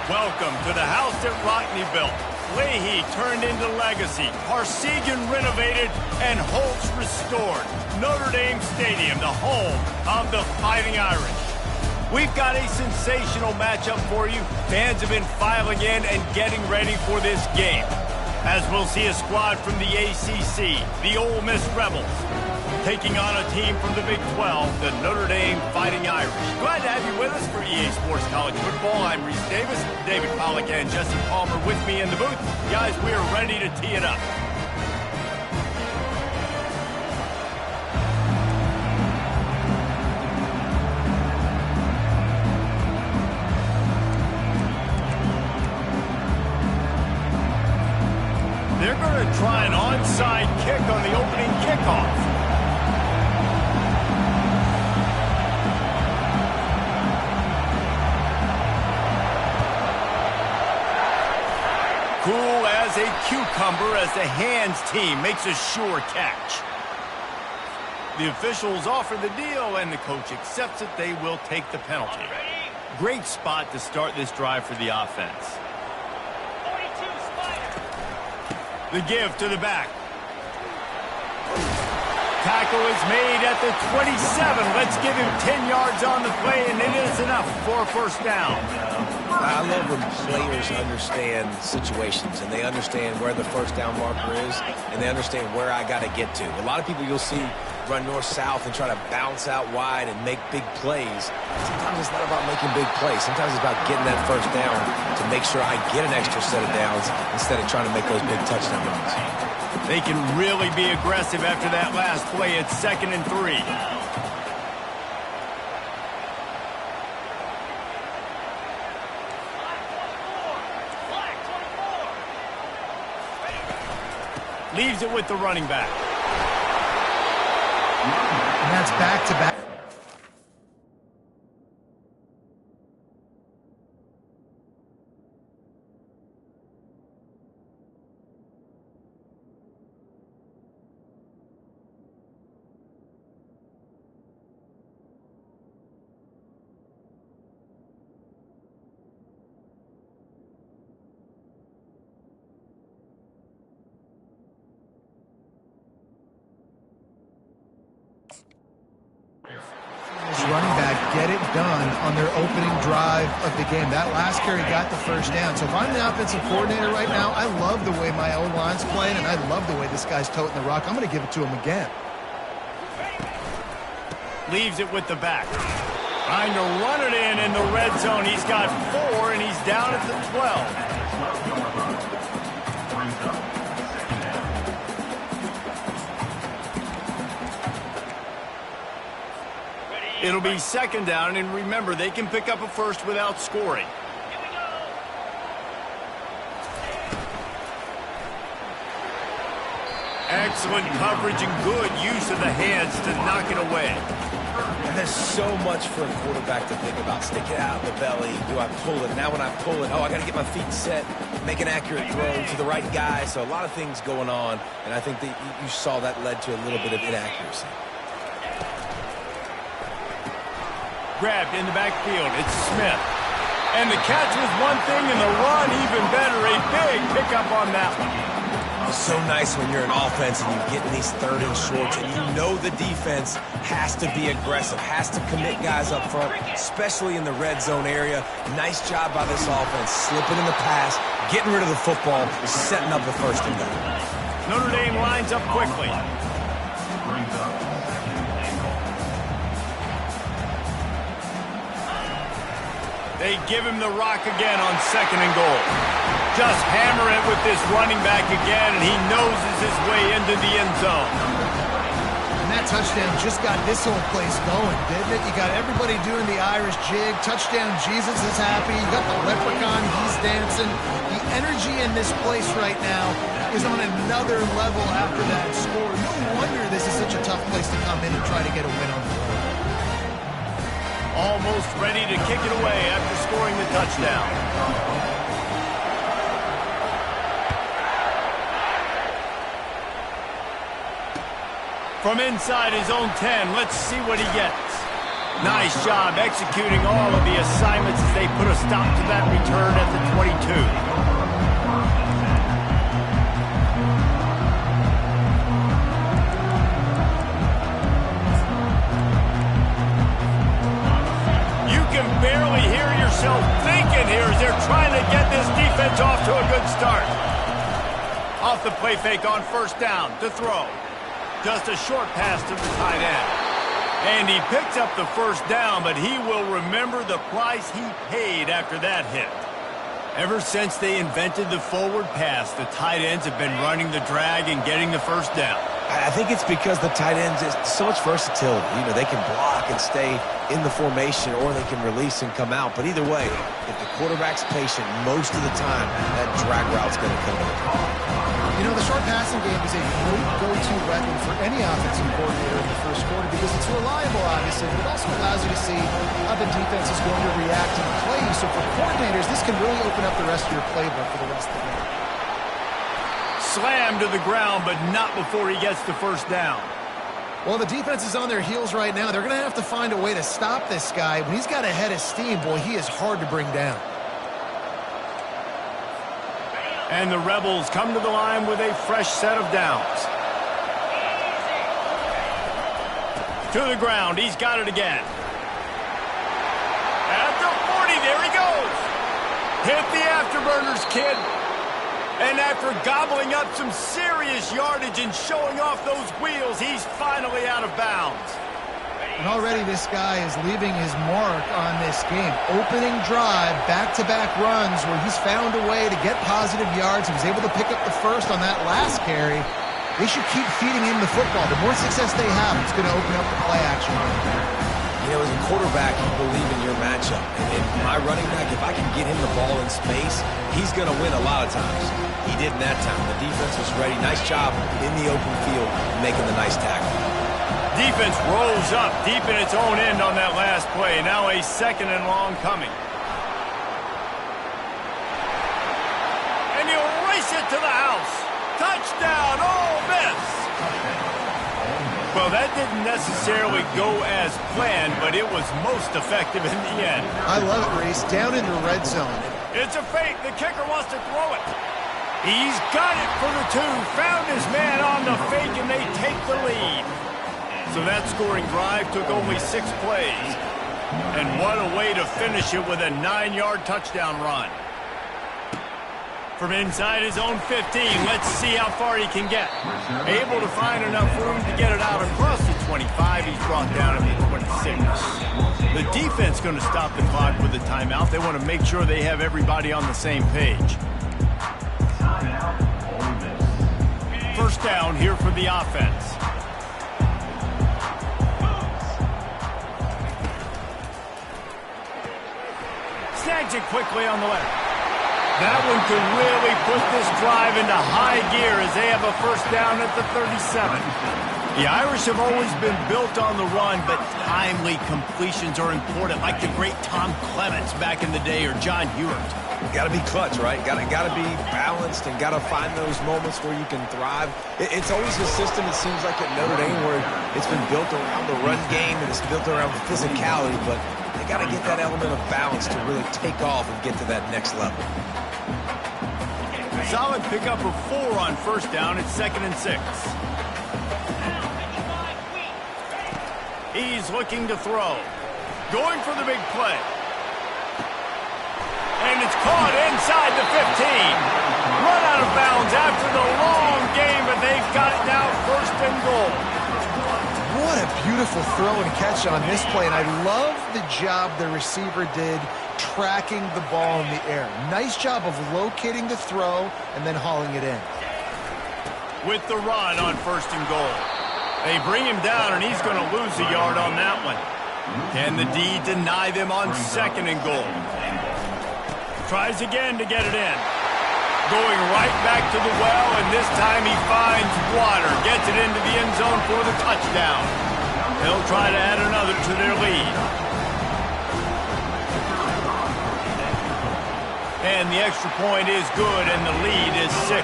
Welcome to the house that Rockney built. Leahy turned into legacy. Parsegian renovated and Holtz restored. Notre Dame Stadium, the home of the Fighting Irish. We've got a sensational matchup for you. Fans have been filing in and getting ready for this game, as we'll see a squad from the ACC, the Ole Miss Rebels, taking on a team from the Big 12, the Notre Dame Fighting Irish. Glad to have you with us for EA Sports College Football. I'm Reese Davis, David Pollack and Jesse Palmer with me in the booth. Guys, we are ready to tee it up. They're going to try an onside kick on the opening kickoff. Cool as a cucumber as the hands team makes a sure catch. The officials offer the deal and the coach accepts it. They will take the penalty. Great spot to start this drive for the offense. The give to the back. Tackle is made at the 27. Let's give him 10 yards on the play, and it is enough for a first down. I love when players understand situations, and they understand where the first down marker is, and they understand where I got to get to. A lot of people you'll see run north-south and try to bounce out wide and make big plays. Sometimes it's not about making big plays. Sometimes it's about getting that first down to make sure I get an extra set of downs instead of trying to make those big touchdown runs. They can really be aggressive after that last play. It's 2nd and 3. Leaves it with the running back. And that's back-to-back. Running back get it done on their opening drive of the game. That last carry got the first down. So if I'm the offensive coordinator right now, I love the way my O-line's playing, and I love the way this guy's toting the rock. I'm going to give it to him again. Leaves it with the back. Trying to run it in the red zone. He's got 4, and he's down at the 12. It'll be 2nd down, and remember, they can pick up a first without scoring. Excellent coverage and good use of the hands to knock it away. And there's so much for a quarterback to think about. Stick it out in the belly. Do I pull it? Now when I pull it, I got to get my feet set, make an accurate throw to the right guy. So a lot of things going on, and I think that you saw that led to a little bit of inaccuracy. Grabbed in the backfield. It's Smith. And the catch was one thing, and the run even better. A big pickup on that one. It's so nice when you're an offense and you get in these 3rd and shorts, and you know the defense has to be aggressive, has to commit guys up front, especially in the red zone area. Nice job by this offense, slipping in the pass, getting rid of the football, setting up the first and goal. Notre Dame lines up quickly. They give him the rock again on 2nd and goal. Just hammer it with this running back again, and he noses his way into the end zone. And that touchdown just got this whole place going, didn't it? You got everybody doing the Irish jig. Touchdown, Jesus is happy. You got the leprechaun, he's dancing. The energy in this place right now is on another level after that score. No wonder this is such a tough place to come in and try to get a win on the road. Almost ready to kick it away after scoring the touchdown. From inside his own 10, let's see what he gets. Nice job executing all of the assignments as they put a stop to that return at the 22. You can barely hear yourself thinking here as they're trying to get this defense off to a good start. Off the play fake on first down to throw. Just a short pass to the tight end. And he picks up the first down, but he will remember the price he paid after that hit. Ever since they invented the forward pass, the tight ends have been running the drag and getting the first down. I think it's because the tight ends is so much versatility. You know, they can block and stay in the formation, or they can release and come out. But either way, if the quarterback's patient, most of the time, that drag route's going to come in. You know, the short passing game is a great go-to weapon for any offensive coordinator in the first quarter because it's reliable, obviously, but it also allows you to see how the defense is going to react and play. So for coordinators, this can really open up the rest of your playbook for the rest of the game. Slammed to the ground, but not before he gets the first down. Well, the defense is on their heels right now. They're going to have to find a way to stop this guy. When he's got a head of steam, boy, he is hard to bring down. And the Rebels come to the line with a fresh set of downs. To the ground, he's got it again. At the 40, there he goes. Hit the afterburners, kid. And after gobbling up some serious yardage and showing off those wheels, he's finally out of bounds. And already this guy is leaving his mark on this game. Opening drive, back-to-back runs where he's found a way to get positive yards. He was able to pick up the first on that last carry. They should keep feeding him the football. The more success they have, it's going to open up the play action. You know, as a quarterback, you believe in your matchup. And my running back, if I can get him the ball in space, he's going to win a lot of times. He did in that time. The defense was ready. Nice job in the open field making the nice tackle. Defense rolls up deep in its own end on that last play. Now a second and long coming. And he'll race it to the house. Touchdown, Ole Miss. Well, that didn't necessarily go as planned, but it was most effective in the end. I love it, Reese. Down in the red zone. It's a fake. The kicker wants to throw it. He's got it for the two. Found his man on the fake, and they take the lead. So that scoring drive took only 6 plays. And what a way to finish it with a 9-yard touchdown run. From inside his own 15, let's see how far he can get. Able to find enough room to get it out across the 25. He's brought down at the 26. The defense going to stop the clock with a timeout. They want to make sure they have everybody on the same page. First down here for the offense. Snags it quickly on the left. That one could really put this drive into high gear as they have a first down at the 37. The Irish have always been built on the run, but timely completions are important, like the great Tom Clements back in the day or John Hewart. Got to be clutch, right? Got to be balanced and got to find those moments where you can thrive. It's always a system, it seems like, at Notre Dame where it's been built around the run game and it's built around physicality, but they got to get that element of balance to really take off and get to that next level. Solid pickup of 4 on first down. It's 2nd and 6. He's looking to throw. Going for the big play. And it's caught inside the 15. Run out of bounds after the long game, but they've got it now 1st and goal. What a beautiful throw and catch on this play, and I love the job the receiver did tracking the ball in the air. Nice job of locating the throw and then hauling it in. With the run on 1st and goal. They bring him down, and he's going to lose a yard on that one. Can the D deny them on 2nd and goal? Tries again to get it in. Going right back to the well, and this time he finds water. Gets it into the end zone for the touchdown. They'll try to add another to their lead. And the extra point is good, and the lead is 6.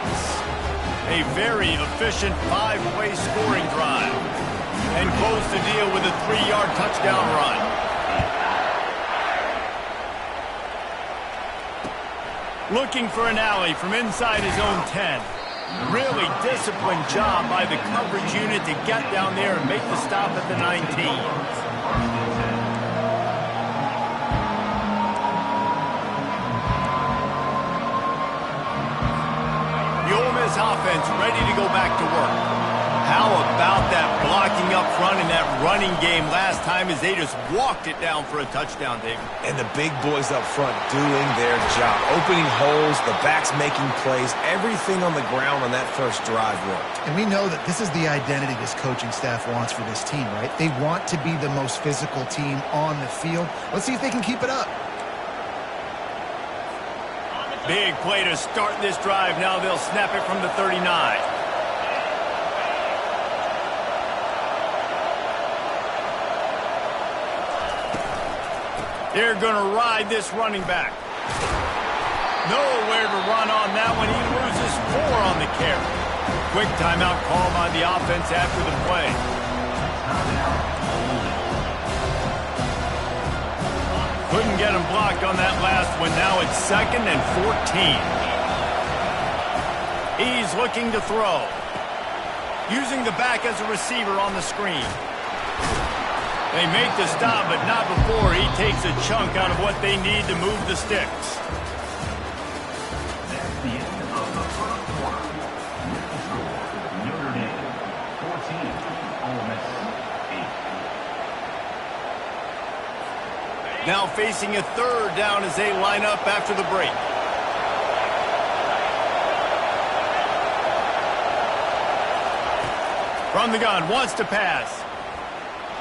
A very efficient 5-play scoring drive. And close the deal with a 3-yard touchdown run. Looking for an alley from inside his own 10. Really disciplined job by the coverage unit to get down there and make the stop at the 19. The Ole Miss offense ready to go back to work. How about that blocking up front in that running game last time as they just walked it down for a touchdown, David? And the big boys up front doing their job. Opening holes, the backs making plays, everything on the ground on that first drive worked. And we know that this is the identity this coaching staff wants for this team, right? They want to be the most physical team on the field. Let's see if they can keep it up. Big play to start this drive. Now they'll snap it from the 39. They're going to ride this running back. Nowhere to run on that one. He loses 4 on the carry. Quick timeout call by the offense after the play. Couldn't get him blocked on that last one. Now it's 2nd and 14. He's looking to throw. Using the back as a receiver on the screen. They make the stop, but not before he takes a chunk out of what they need to move the sticks. That's the end of the first quarter. The score, Notre Dame 14, Ole Miss 8. Now facing a 3rd down as they line up after the break. From the gun, wants to pass.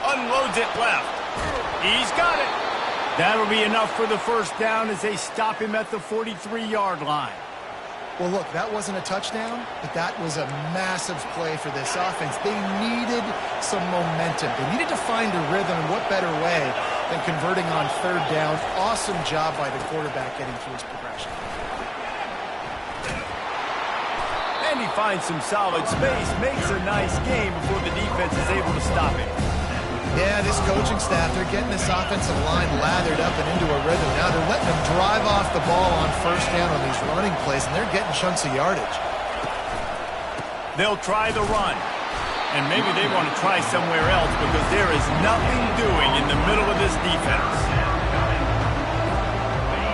Unloads it left. He's got it. That'll be enough for the first down as they stop him at the 43-yard line. Well, look, that wasn't a touchdown, but that was a massive play for this offense. They needed some momentum. They needed to find a rhythm, and what better way than converting on 3rd down. Awesome job by the quarterback getting through his progression. And he finds some solid space, makes a nice game before the defense is able to stop him. Yeah, this coaching staff, they're getting this offensive line lathered up and into a rhythm. Now they're letting them drive off the ball on 1st down on these running plays, and they're getting chunks of yardage. They'll try the run. And maybe they want to try somewhere else because there is nothing doing in the middle of this defense.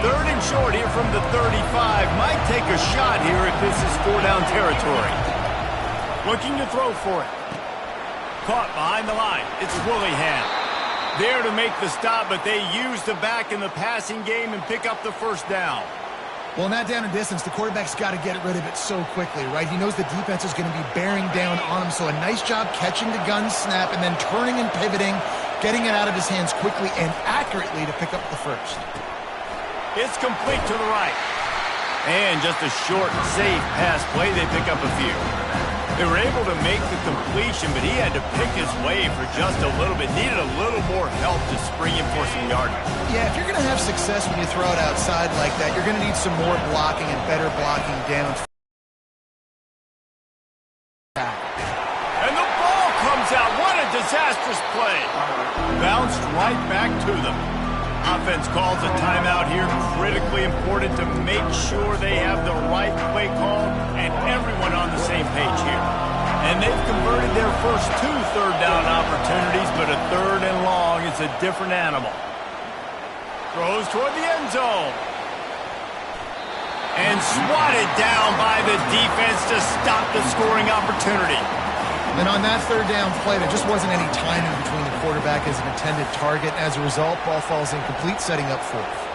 3rd and short here from the 35. Might take a shot here if this is 4-down territory. Looking to throw for it. Caught behind the line. It's Willingham. There to make the stop, but they use the back in the passing game and pick up the 1st down. Well, in that down and distance, the quarterback's got to get rid of it so quickly, right? He knows the defense is going to be bearing down on him, so a nice job catching the gun snap and then turning and pivoting, getting it out of his hands quickly and accurately to pick up the 1st. It's complete to the right. And just a short, safe pass play, they pick up a few. They were able to make the completion, but he had to pick his way for just a little bit. Needed a little more help to spring him for some yardage. Yeah, if you're going to have success when you throw it outside like that, you're going to need some more blocking and better blocking down. And the ball comes out. What a disastrous play. Bounced right back to them. Offense calls a timeout here. Critically important to make sure they have the right play call and everyone on the same page here. And they've converted their first 2 3rd-down opportunities, but a 3rd and long is a different animal. Throws toward the end zone. And swatted down by the defense to stop the scoring opportunity. And on that 3rd down play, there just wasn't any timing between the quarterback as an intended target. As a result, ball falls incomplete, setting up 4th.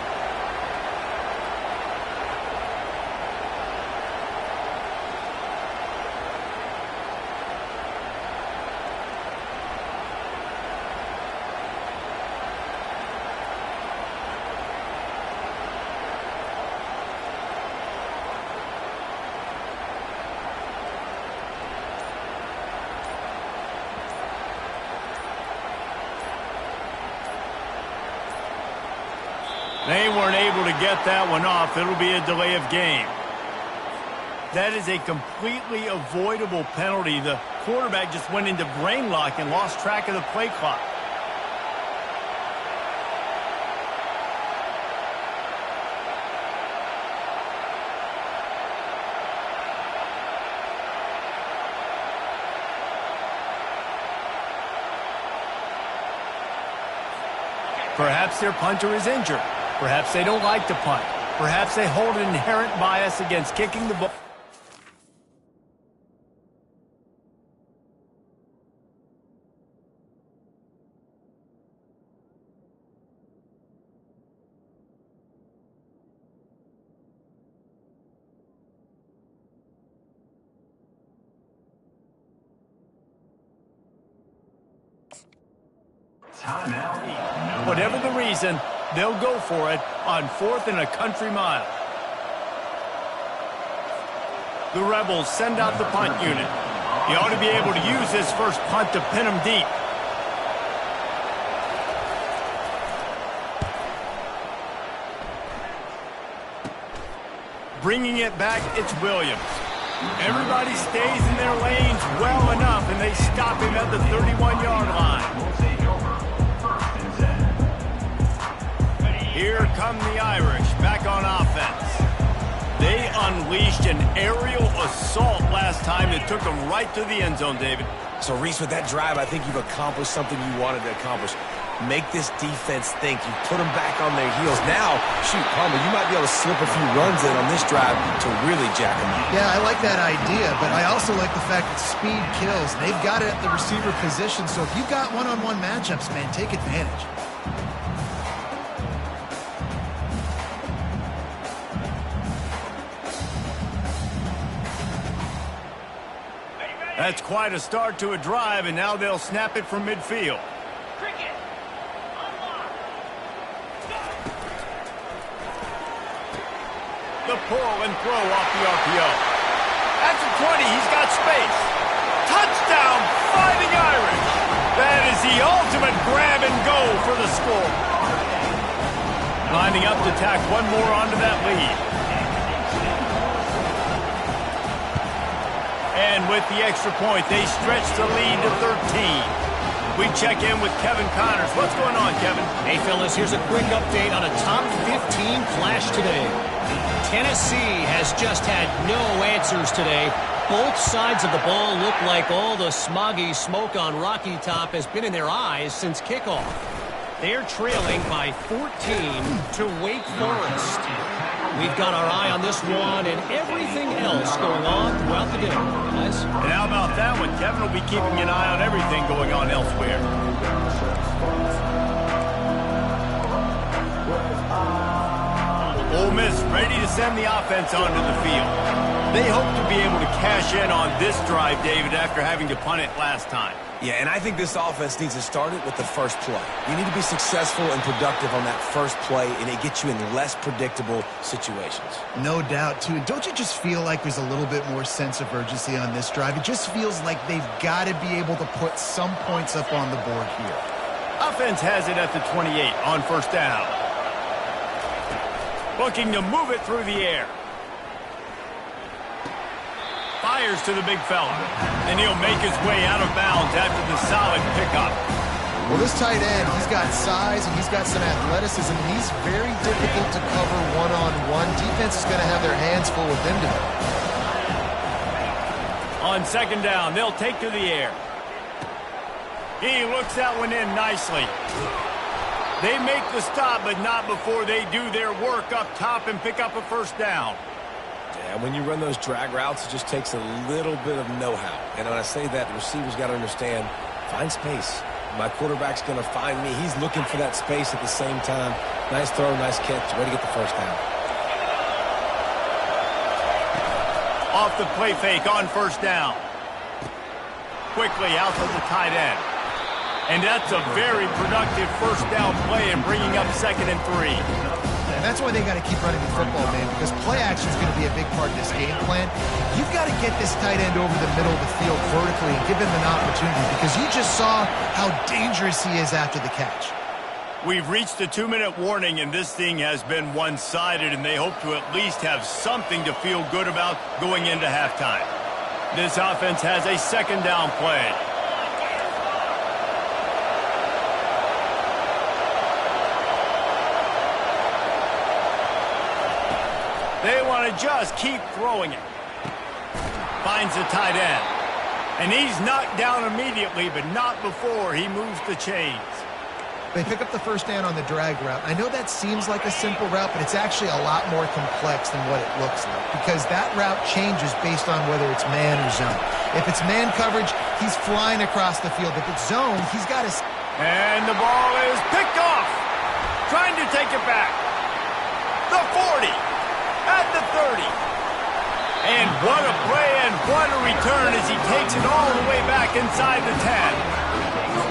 They weren't able to get that one off. It'll be a delay of game. That is a completely avoidable penalty. The quarterback just went into brain lock and lost track of the play clock. Perhaps their punter is injured. Perhaps they don't like to punt. Perhaps they hold an inherent bias against kicking the ball. Whatever the reason, they'll go for it on 4th and a country mile. The Rebels send out the punt unit. He ought to be able to use this first punt to pin them deep. Bringing it back, it's Williams. Everybody stays in their lanes well enough, and they stop him at the 31-yard line. Here come the Irish back on offense. They unleashed an aerial assault last time that took them right to the end zone, David. So, Reese, with that drive, I think you've accomplished something you wanted to accomplish. Make this defense think. You put them back on their heels. Now, shoot, Palmer, you might be able to slip a few runs in on this drive to really jack them up. Yeah, I like that idea, but I also like the fact that speed kills. They've got it at the receiver position, so if you've got one-on-one matchups, man, take advantage. That's quite a start to a drive, and now they'll snap it from midfield. The pull and throw off the RPO. At the 20, he's got space. Touchdown, Fighting Irish. That is the ultimate grab and go for the score. Lining up to tack one more onto that lead. And with the extra point, they stretch the lead to 13. We check in with Kevin Connors. What's going on, Kevin? Hey, fellas, here's a quick update on a top 15 flash today. Tennessee has just had no answers today. Both sides of the ball look like all the smoggy smoke on Rocky Top has been in their eyes since kickoff. They're trailing by 14 to Wake Forest. We've got our eye on this one and everything else going on throughout the day, guys. And how about that one? Kevin will be keeping an eye on everything going on elsewhere. Ole Miss ready to send the offense onto the field. They hope to be able to cash in on this drive, David, after having to punt it last time. Yeah, and I think this offense needs to start it with the first play. You need to be successful and productive on that first play, and it gets you in less predictable situations. No doubt, too. And don't you just feel like there's a little bit more sense of urgency on this drive? It just feels like they've got to be able to put some points up on the board here. Offense has it at the 28 on first down. Looking to move it through the air. Fires to the big fella, and he'll make his way out of bounds after the solid pickup. Well, this tight end, he's got size and he's got some athleticism. He's very difficult to cover one-on-one. Defense is going to have their hands full with him today. On second down, they'll take to the air. He looks that one in nicely. They make the stop, but not before they do their work up top and pick up a first down. Yeah, when you run those drag routes, it just takes a little bit of know-how. And when I say that, the receiver's got to understand, find space. My quarterback's going to find me. He's looking for that space at the same time. Nice throw, nice catch. Way to get the first down. Off the play fake on first down. Quickly out to the tight end. And that's a very productive first down play and bringing up 2nd and 3. And that's why they got to keep running the football, man, because play action is going to be a big part of this game plan. You've got to get this tight end over the middle of the field vertically and give him an opportunity, because you just saw how dangerous he is after the catch. We've reached the 2-minute warning, and this thing has been one-sided, and they hope to at least have something to feel good about going into halftime. This offense has a second down play. They want to just keep throwing it. Finds the tight end. And he's knocked down immediately, but not before he moves the chains. They pick up the first down on the drag route. I know that seems like a simple route, but it's actually a lot more complex than what it looks like because that route changes based on whether it's man or zone. If it's man coverage, he's flying across the field. If it's zone, he's got his... And the ball is picked off. Trying to take it back. The 40. At the 30. And what a play and what a return as he takes it all the way back inside the 10.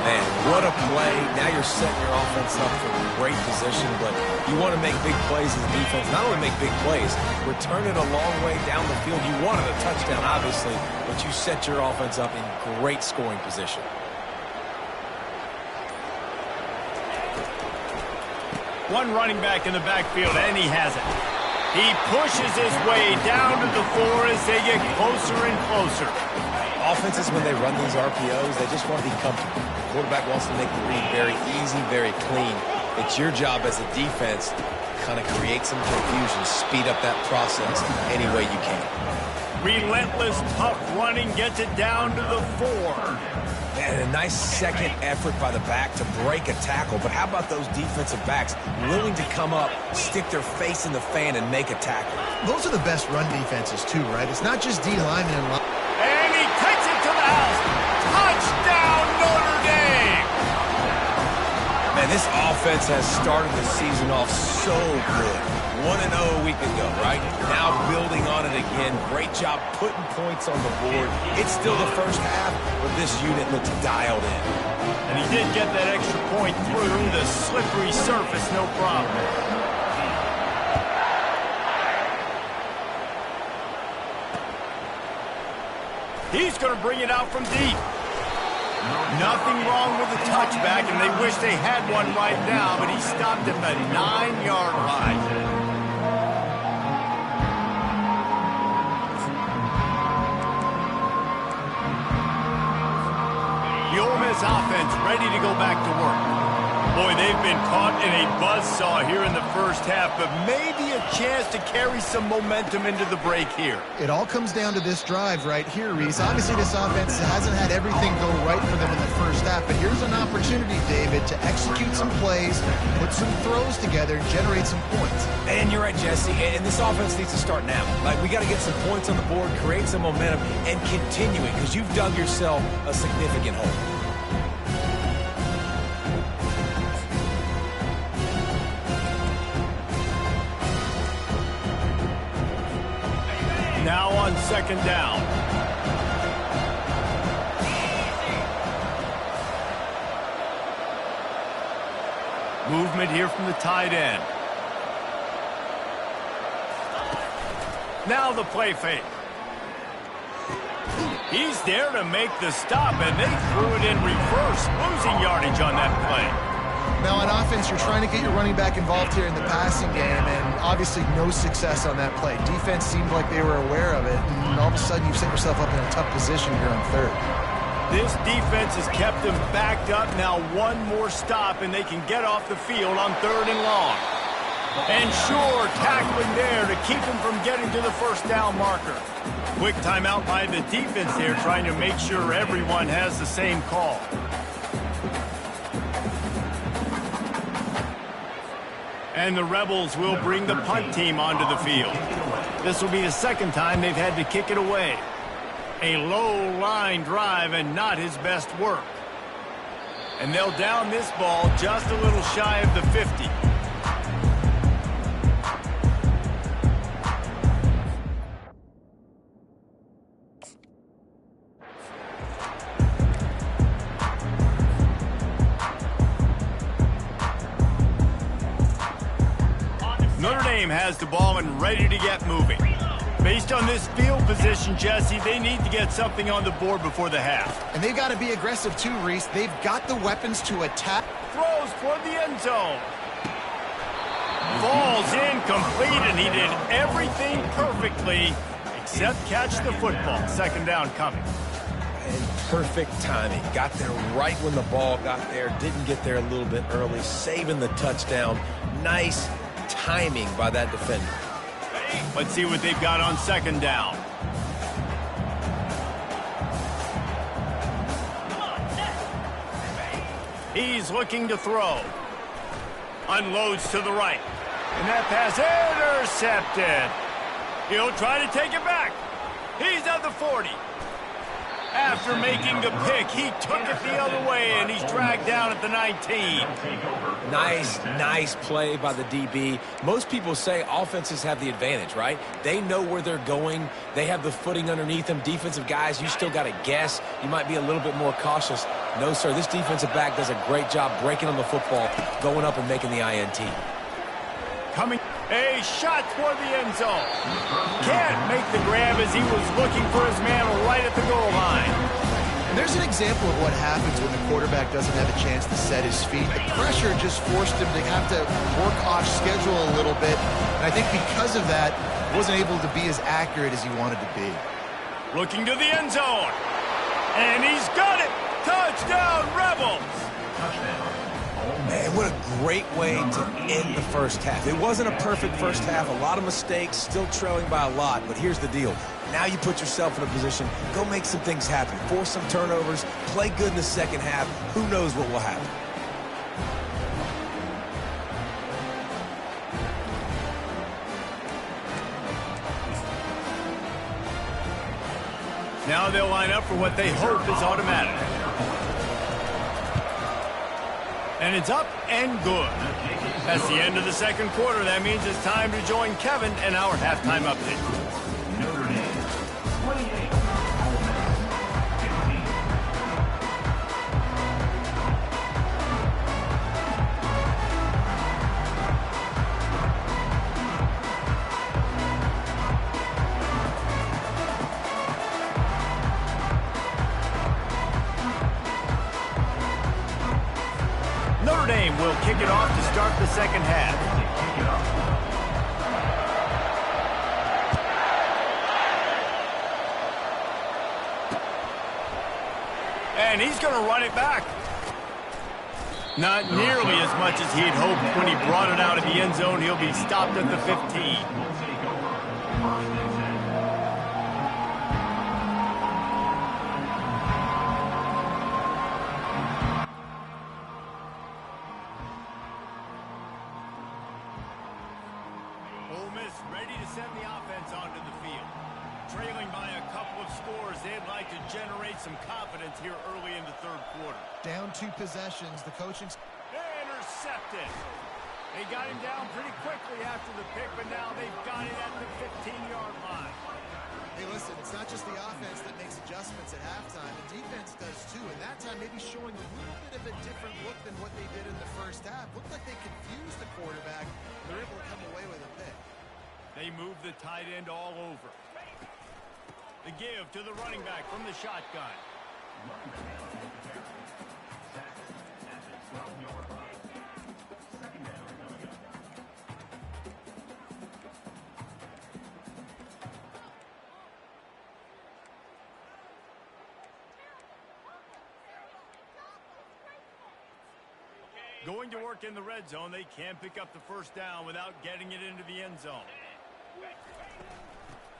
Man, what a play. Now you're setting your offense up for a great position, but you want to make big plays as a defense. Not only make big plays, return it a long way down the field. You wanted a touchdown, obviously, but you set your offense up in great scoring position. One running back in the backfield, and he has it. He pushes his way down to the 4 as they get closer and closer. Offenses, when they run these RPOs, they just want to be comfortable. The quarterback wants to make the read very easy, very clean. It's your job as a defense to kind of create some confusion, speed up that process any way you can. Relentless, tough running gets it down to the 4. And a nice second effort by the back to break a tackle. But how about those defensive backs willing to come up, stick their face in the fan, and make a tackle? Those are the best run defenses, too, right? It's not just D linemen and line. And he takes it to the house. Touchdown, Notre Dame! Man, this offense has started the season off so good. 1-0 a week ago, right? Now building on it again. Great job putting points on the board. It's still the first half, but this unit looks dialed in. And he did get that extra point through the slippery surface, no problem. He's going to bring it out from deep. Nothing wrong with the touchback, and they wish they had one right now, but he stopped at the 9-yard line. The Ole Miss offense ready to go back to work. Boy, they've been caught in a buzzsaw here in the first half, but maybe a chance to carry some momentum into the break here. It all comes down to this drive right here, Reese. Obviously, this offense hasn't had everything go right for them in the first half, but here's an opportunity, David, to execute some plays, put some throws together, and generate some points. And you're right, Jesse, and this offense needs to start now. Like, we got to get some points on the board, create some momentum, and continue it, because you've dug yourself a significant hole. Now on second down. Movement here from the tight end. Now the play fake. He's there to make the stop, and they threw it in reverse, losing yardage on that play. Now, on offense, you're trying to get your running back involved here in the passing game, and obviously no success on that play. Defense seemed like they were aware of it, and all of a sudden you've set yourself up in a tough position here on third. This defense has kept them backed up. Now one more stop, and they can get off the field on 3rd and long. And sure, tackling there to keep them from getting to the first down marker. Quick timeout by the defense there, trying to make sure everyone has the same call. And the Rebels will bring the punt team onto the field. This will be the second time they've had to kick it away. A low-line drive and not his best work. And they'll down this ball just a little shy of the 50. Notre Dame has the ball and ready to get moving. Based on this field position, Jesse, they need to get something on the board before the half. And they've got to be aggressive too, Reese. They've got the weapons to attack. Throws toward the end zone. Falls incomplete, and he did everything perfectly except catch the football. Second down coming. And perfect timing. Got there right when the ball got there. Didn't get there a little bit early. Saving the touchdown. Nice timing by that defender. Let's see what they've got on second down. He's looking to throw. Unloads to the right. And that pass intercepted. He'll try to take it back. He's at the 40. After making the pick, he took it the other way, and he's dragged down at the 19. Nice play by the DB. Most people say offenses have the advantage, right? They know where they're going. They have the footing underneath them. Defensive guys, you still got to guess. You might be a little bit more cautious. No, sir, this defensive back does a great job breaking on the football, going up and making the INT. Coming, a shot toward the end zone. Can't make the grab as he was looking for his man right at the goal line. And there's an example of what happens when the quarterback doesn't have a chance to set his feet. The pressure just forced him to have to work off schedule a little bit. And I think because of that, wasn't able to be as accurate as he wanted to be. Looking to the end zone. And he's got it. Touchdown, Rebels. Touchdown. Man, what a great way to end the first half. It wasn't a perfect first half, a lot of mistakes, still trailing by a lot, but here's the deal. Now you put yourself in a position, go make some things happen, force some turnovers, play good in the second half. Who knows what will happen? Now they'll line up for what they hope is automatic. And it's up and good. That's the end of the second quarter. That means it's time to join Kevin and our halftime update. Notre Dame, 28. Ole Miss, 15. Notre Dame will kick it off to start the second half. And he's going to run it back. Not nearly as much as he'd hoped when he brought it out of the end zone. He'll be stopped at the 15. Ready to send the offense onto the field. Trailing by a couple of scores, they'd like to generate some confidence here early in the third quarter. Down 2 possessions, the coaching... Intercepted. They got him down pretty quickly after the pick, but now they've got it at the 15-yard line. Hey, listen, it's not just the offense that makes adjustments at halftime. The defense does too, and that time maybe showing a little bit of a different look than what they did in the first half. Looked like they confused the quarterback. They're able to come away with a pick. They move the tight end all over. The give to the running back from the shotgun. Going to work in the red zone, they can't pick up the first down without getting it into the end zone.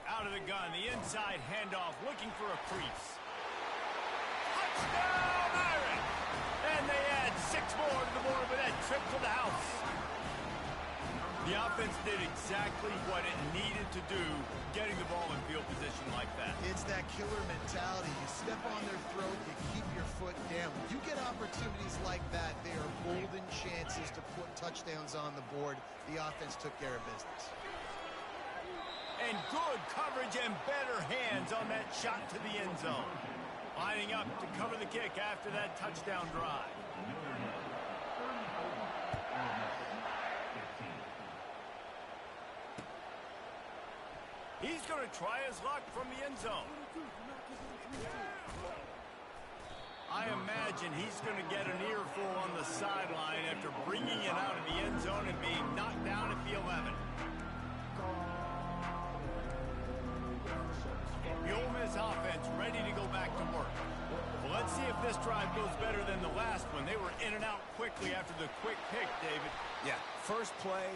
Out of the gun, the inside handoff, looking for a crease. Touchdown, Irish! And they add 6 more to the board with that trip to the house. The offense did exactly what it needed to do, getting the ball in field position like that. It's that killer mentality. You step on their throat, you keep your foot down. When you get opportunities like that, they are golden chances to put touchdowns on the board. The offense took care of business. And good coverage and better hands on that shot to the end zone. Lining up to cover the kick after that touchdown drive. He's going to try his luck from the end zone. I imagine he's going to get an earful on the sideline after bringing it out of the end zone and being knocked down at the 11. The Ole Miss offense ready to go back to work. Well, let's see if this drive goes better than the last one. They were in and out quick. quickly after the quick pick, David. Yeah, first play,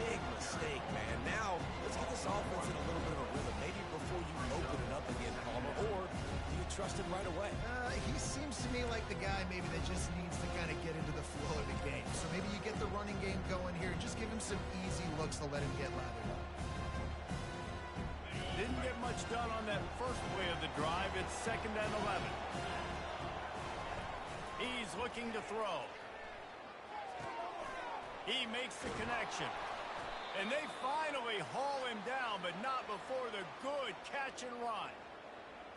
big mistake, man. Now, let's get this offense in a little bit of a rhythm. Maybe before you open it up again, Palmer, or do you trust him right away? He seems to me like the guy maybe that just needs to kind of get into the flow of the game. So maybe you get the running game going here. Just give him some easy looks to let him get lathered up. Didn't get much done on that first play of the drive. It's 2nd and 11. He's looking to throw. He makes the connection. And they finally haul him down, but not before the good catch and run.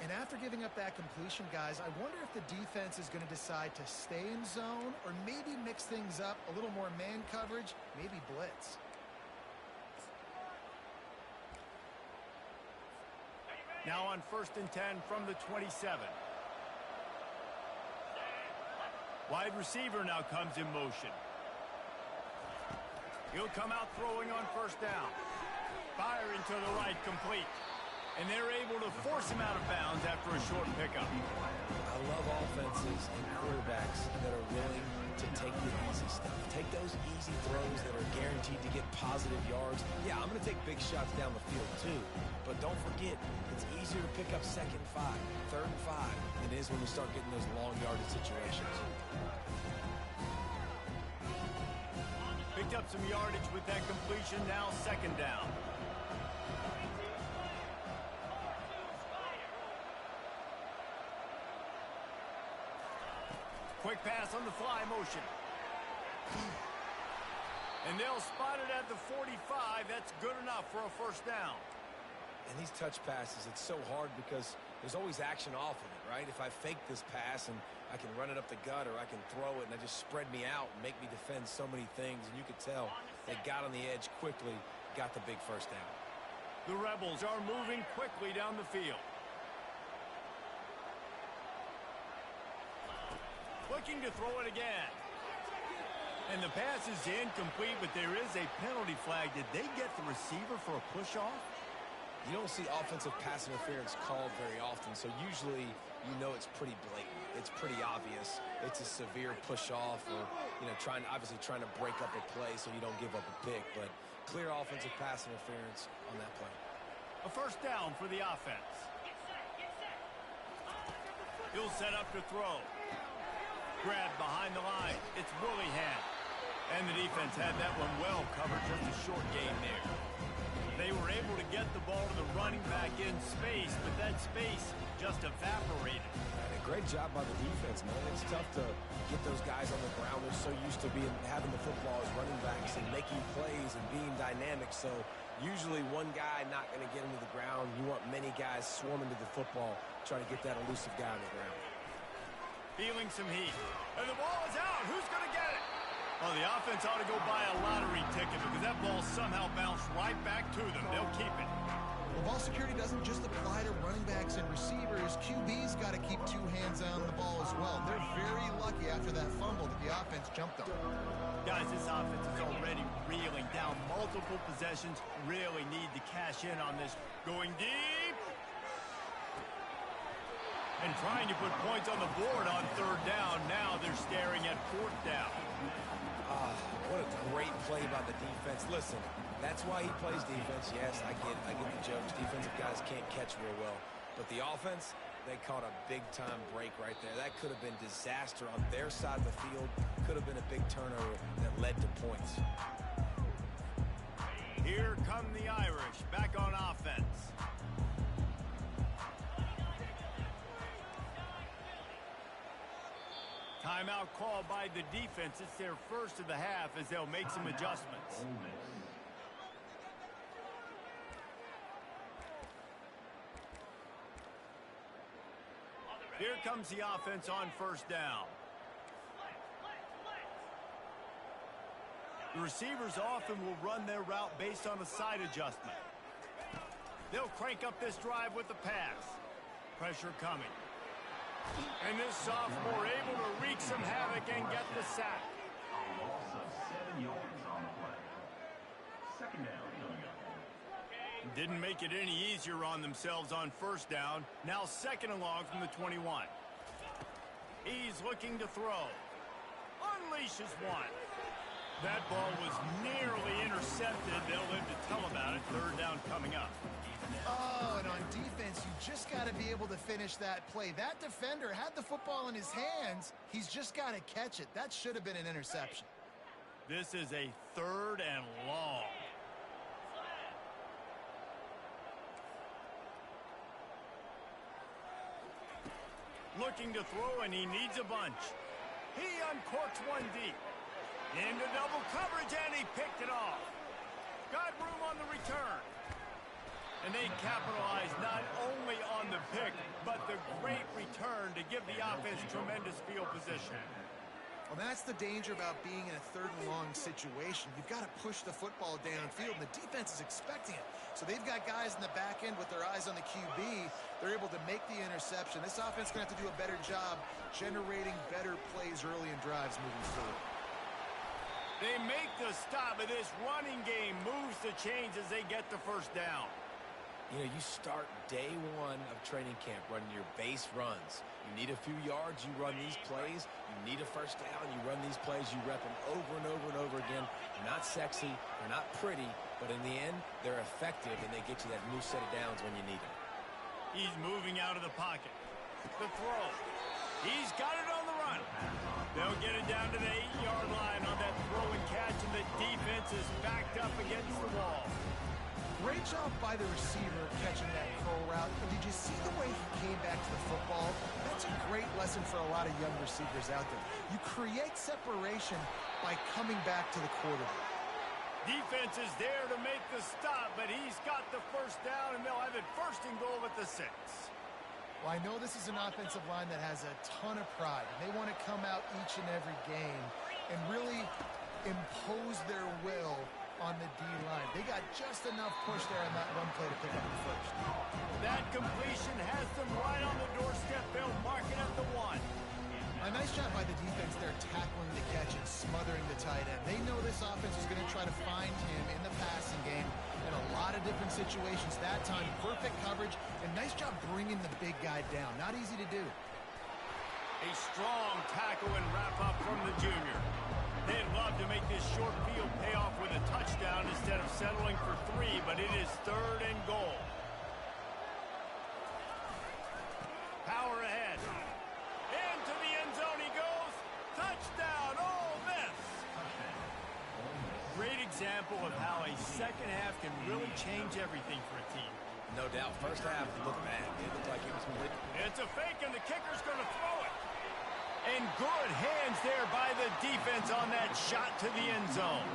And after giving up that completion, guys, I wonder if the defense is going to decide to stay in zone or maybe mix things up, a little more man coverage, maybe blitz. Now on 1st and 10 from the 27. Wide receiver now comes in motion. He'll come out throwing on 1st down. Firing to the right, complete. And they're able to force him out of bounds after a short pickup. I love offenses and quarterbacks that are willing to take the easy stuff. Take those easy throws that are guaranteed to get positive yards. Yeah, I'm going to take big shots down the field too. But don't forget, it's easier to pick up 2nd and 5, 3rd and 5 than it is when we start getting those long yardage situations. Picked up some yardage with that completion, now 2nd down. Quick pass on the fly motion. And they'll spot it at the 45. That's good enough for a 1st down. And these touch passes, it's so hard because there's always action off of it, right? If I fake this pass and I can run it up the gut or I can throw it and I just spread me out and make me defend so many things. And you could tell they got on the edge quickly, got the big 1st down. The Rebels are moving quickly down the field. Looking to throw it again. And the pass is incomplete, but there is a penalty flag. Did they get the receiver for a push-off? You don't see offensive pass interference called very often, so usually you know it's pretty blatant. It's pretty obvious. It's a severe push-off or, you know, obviously trying to break up a play so you don't give up a pick, but clear offensive pass interference on that play. A 1st down for the offense. He'll set up to throw. Grab behind the line. It's Willingham. And the defense had that one well covered, just a short game there. They were able to get the ball to the running back in space, but that space just evaporated. And a great job by the defense, man. It's tough to get those guys on the ground. They're so used to having the football as running backs and making plays and being dynamic. So usually one guy not going to get into the ground. You want many guys swarming to the football, trying to get that elusive guy on the ground. Feeling some heat. And the ball is out. Who's going to get it? Well, the offense ought to go buy a lottery ticket because that ball somehow bounced right back to them. They'll keep it. Well, ball security doesn't just apply to running backs and receivers. QB's got to keep 2 hands on the ball as well. They're very lucky after that fumble that the offense jumped on. Guys, this offense is already reeling down multiple possessions. Really need to cash in on this. Going deep. And trying to put points on the board on 3rd down. Now they're staring at 4th down. What a great play by the defense. Listen, that's why he plays defense. Yes, I get the jokes. Defensive guys can't catch real well. But the offense, they caught a big-time break right there. That could have been disaster on their side of the field. Could have been a big turnover that led to points. Here come the Irish back on offense. Timeout called by the defense. It's their first of the half as they'll make some adjustments. Here comes the offense on 1st down. The receivers often will run their route based on a side adjustment. They'll crank up this drive with the pass. Pressure coming. And this sophomore able to wreak some havoc and get the sack. A loss of 7 yards on the play. 2nd down coming up. Didn't make it any easier on themselves on 1st down. Now 2nd and long from the 21. He's looking to throw. unleashes one. That ball was nearly intercepted. They'll live to tell about it. Third down coming up. Oh, and on defense, you just got to be able to finish that play. That defender had the football in his hands. He's just got to catch it. That should have been an interception. This is a 3rd and long. Looking to throw, and he needs a bunch. He uncorks one deep. Into double coverage, and he picked it off. Got room on the return. And they capitalize not only on the pick, but the great return to give the offense tremendous field position. Well, that's the danger about being in a 3rd and long situation. You've got to push the football downfield, and the defense is expecting it. So they've got guys in the back end with their eyes on the QB. They're able to make the interception. This offense is going to have to do a better job generating better plays early in drives moving forward. They make the stop, but this running game moves the chains as they get the first down. You know, you start day one of training camp running your base runs. You need a few yards, you run these plays. You need a first down, you run these plays. You rep them over and over and over again. They're not sexy, they're not pretty, but in the end, they're effective, and they get you that new set of downs when you need them. He's moving out of the pocket. The throw. He's got it on the run. They'll get it down to the 8-yard line on that throw and catch, and the defense is backed up against the wall. Great job by the receiver catching that curl route. But did you see the way he came back to the football? That's a great lesson for a lot of young receivers out there. You create separation by coming back to the quarterback. Defense is there to make the stop, but he's got the first down, and they'll have it 1st and goal at the 6. Well, I know this is an offensive line that has a ton of pride. They want to come out each and every game and really impose their will on the D-line. They got just enough push there on that run play to pick up the first. That completion has them right on the doorstep. They'll mark it at the 1. A nice job by the defense there tackling the catch and smothering the tight end. They know this offense is going to try to find him in the passing game in a lot of different situations. That time, perfect coverage, and nice job bringing the big guy down. Not easy to do. A strong tackle and wrap-up from the junior. They'd love to make this short field pay off with a touchdown instead of settling for 3, but it is 3rd and goal. Power ahead. Into the end zone he goes. Touchdown, Ole Miss. Great example of how a second half can really change everything for a team. No doubt. First half, it looked bad. It looked like it was moving. It's a fake, and the kicker's going to throw it. And good hands there by the defense on that shot to the end zone.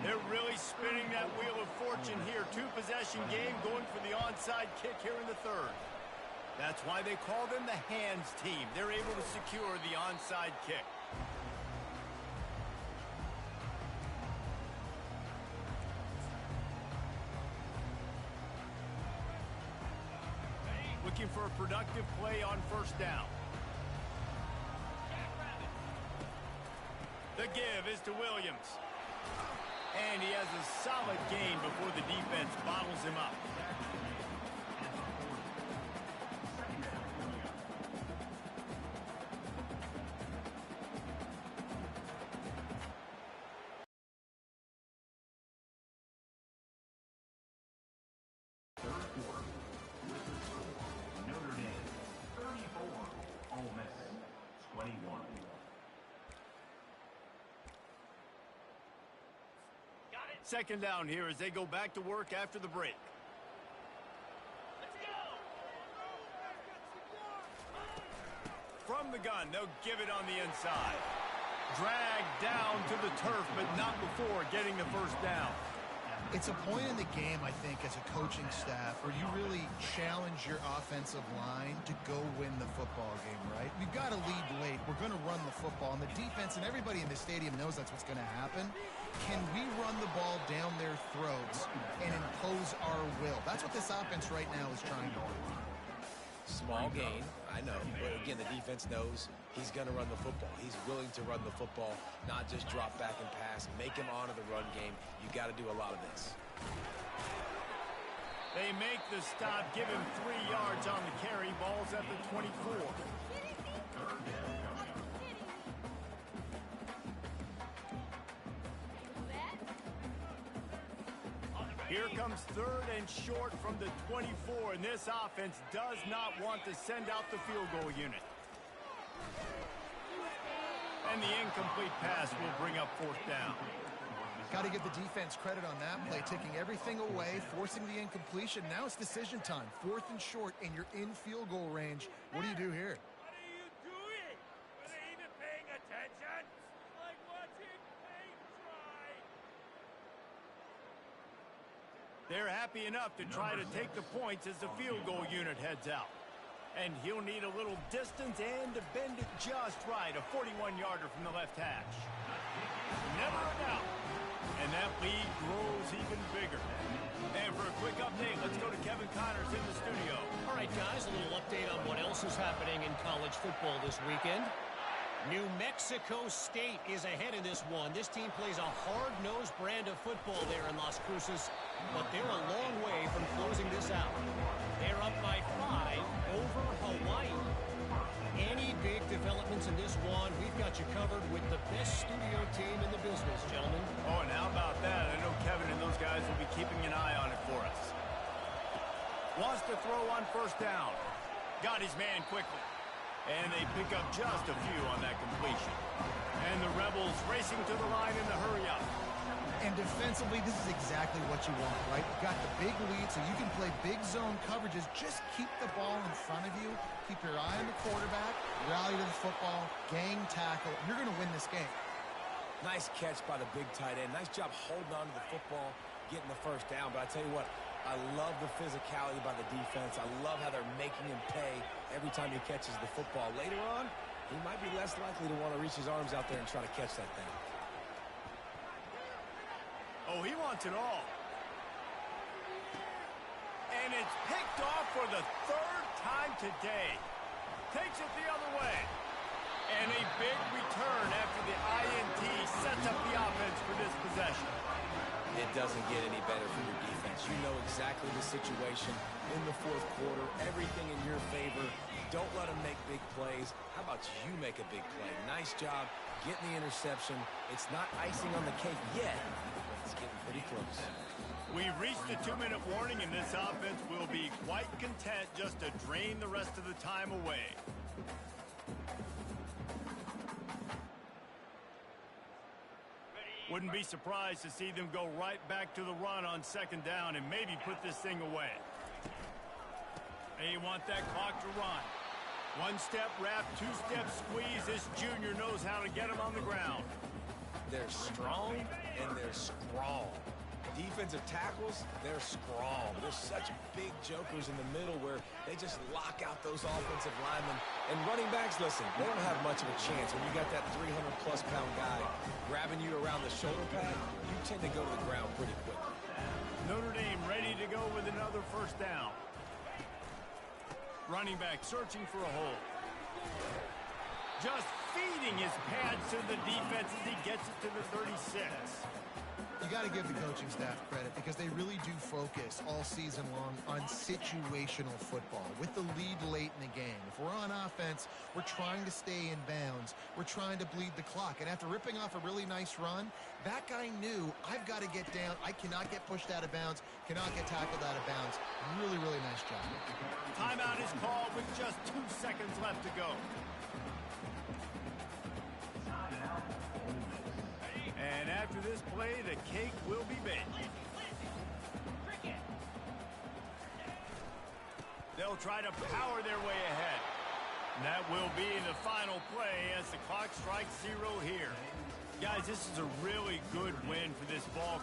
They're really spinning that wheel of fortune here. 2-possession game going for the onside kick here in the 3rd. That's why they call them the hands team. They're able to secure the onside kick. Looking for a productive play on first down. The give is to Williams. And he has a solid gain before the defense bottles him up. Notre Dame 34, Ole Miss 21. Second down here as they go back to work after the break. From the gun, they'll give it on the inside. Dragged down to the turf, but not before getting the first down. It's a point in the game, I think, as a coaching staff, where you really challenge your offensive line to go win the football game, right? We've got to lead late. We're going to run the football. And the defense and everybody in the stadium knows that's what's going to happen. Can we run the ball down their throats and impose our will? That's what this offense right now is trying to do. Small gain, I know, but again, the defense knows he's going to run the football. He's willing to run the football, not just drop back and pass, make him honor the run game. You got to do a lot of this. They make the stop, give him 3 yards on the carry. Ball's at the 24. Here comes 3rd and short from the 24, and this offense does not want to send out the field goal unit. And the incomplete pass will bring up 4th down. Got to give the defense credit on that play, taking everything away, forcing the incompletion. Now it's decision time. 4th and short, and you're in field goal range. What do you do here? What are you doing? Are they even paying attention? Like watching paint dry. They're happy enough to try to take the points as the field goal unit heads out. And he'll need a little distance and to bend it just right. A 41-yarder from the left hash. Never a doubt. And that lead grows even bigger. And for a quick update, let's go to Kevin Connors in the studio. All right, guys, a little update on what else is happening in college football this weekend. New Mexico State is ahead in this one. This team plays a hard-nosed brand of football there in Las Cruces, but they're a long way from closing this out. They're up by 5 over Hawaii. Any big developments in this one, we've got you covered with the best studio team in the business, gentlemen. Oh, and how about that? I know Kevin and those guys will be keeping an eye on it for us. Wants to throw on 1st down. Got his man quickly. And they pick up just a few on that completion. And the Rebels racing to the line in the hurry-up. And defensively, this is exactly what you want, right? You've got the big lead, so you can play big zone coverages. Just keep the ball in front of you. Keep your eye on the quarterback. Rally to the football. Gang tackle. You're going to win this game. Nice catch by the big tight end. Nice job holding on to the football, getting the 1st down. But I tell you what, I love the physicality by the defense. I love how they're making him pay every time he catches the football. Later on, he might be less likely to want to reach his arms out there and try to catch that thing. Oh, he wants it all. And it's picked off for the 3rd time today. Takes it the other way. And a big return after the INT sets up the offense for this possession. It doesn't get any better for your defense. You know exactly the situation in the 4th quarter. Everything in your favor. Don't let them make big plays. How about you make a big play? Nice job getting the interception. It's not icing on the cake yet, but it's getting pretty close. We've reached the 2-minute warning, and this offense will be quite content just to drain the rest of the time away. Wouldn't be surprised to see them go right back to the run on 2nd down and maybe put this thing away. They want that clock to run. 1-step wrap, 2-step squeeze. This junior knows how to get him on the ground. They're strong and they're strong. Defensive tackles, they're strong. There's such big jokers in the middle where they just lock out those offensive linemen. And running backs, listen, they don't have much of a chance. When you got that 300-plus pound guy grabbing you around the shoulder pad, you tend to go to the ground pretty quickly. Notre Dame ready to go with another 1st down. Running back searching for a hole. Just feeding his pads to the defense as he gets it to the 36. You got to give the coaching staff credit because they really do focus all season long on situational football with the lead late in the game. If we're on offense, we're trying to stay in bounds. We're trying to bleed the clock. And after ripping off a really nice run, that guy knew, I've got to get down. I cannot get pushed out of bounds, cannot get tackled out of bounds. Really, really nice job. Timeout is called with just 2 seconds left to go. And after this play, the cake will be baked. They'll try to power their way ahead. And that will be the final play as the clock strikes 0 here. Guys, this is a really good win for this ball